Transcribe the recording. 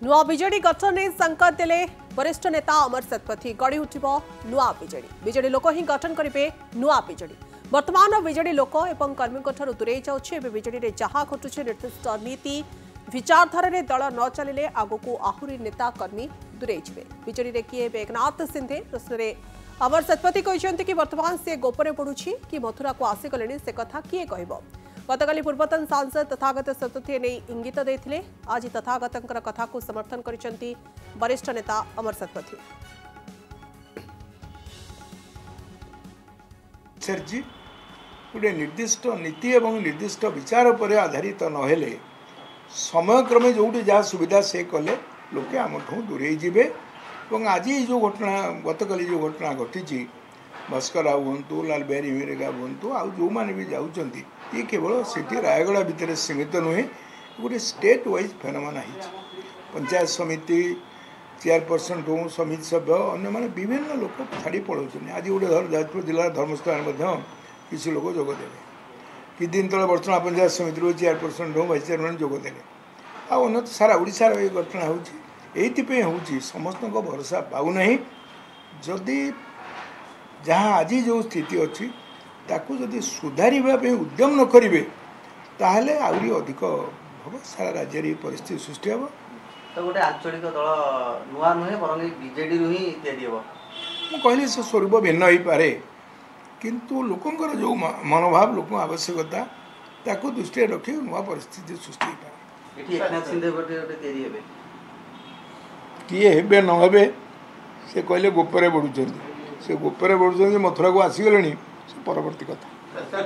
नुआ विजेडी गठन नहीं संकेत देले वरिष्ठ नेता अमर शतपथी गढ़ी उठिब नुआ विजेडी लोक ही गठन करेंगे नुआ विजेडी। वर्तमान विजेडी लोक एवं कर्मी दूरे जाऊे विजेडी जहाँ घटुचे निर्दिष्ट नीति विचारधारा दल न चलिले आगक आहुरी नेता कर्मी दूरे जाए। विजेडी किए एकनाथ सिंधे प्रश्न में अमर शतपथी कहते कि वर्तमान से गोपने पड़ुछि कि मथुरा को आसीगले से कथा किए कह। गतकाली पूर्वतन सांसद तथागत शतपथी नहीं इंगित देते। आज तथागत कथा को समर्थन करिसेंती वरिष्ठ नेता अमर शतपथी। गोटे निर्दिष्ट नीति एवं निर्दिष्ट विचार पर आधारित नहेले समयक्रमे जो जहाँ सुविधा से कले लोके आम दूरे जीवे। आज जो घटना गतकाली जो घटना घटी भास्कर राव हूँ लाल बिहारी मेरेगा हूँ आउ जो मैंने भी जाऊँगी ये केवल सिटी रायगढ़ भितर सीमित नुहे गोटे स्टेट वाइज फेनोमेना है। पंचायत समिति चेयरपर्सन हो समिति सभ्य अन्य विभिन्न लोक छाड़ी पलाऊँ। आज गोटे जाजपुर जिला धर्मस्थल किसी लोग जोगदे कि दिन तले बर्तमान पंचायत समिति चेयरपर्सन हो भाइस चेयरमैन जोगदे आउ सारा ओडिशार ये घटना होती समस्त भरोसा पाऊना जदि जहाँ आज जो स्थिति अच्छी ताकू जदि सुधारिबा पे उद्यम न करिवे ताहले आउरी अधिक हम सारा राज्य में परिस्थिति सृष्टि हम। तो गोटे आंचलिक दल नुआ नुहे बरंग बीजेडी रु ही तैयारी हम कहली से स्वरूप भिन्न हो पारे किंतु लोकंकर जो मनोभाव लोक आवश्यकता ताकू दृष्टि रखी नुआ परिस्थिति सृष्टि हो पारे। एठी एकनाथ सिंधे गोटे तैयारी हेबे किए हेबे न हेबे से कहले गोपरे बढ़ुचंदी से गोपरे बढ़ुचंदी मथुरा को आसीगले परवर्ती कथा।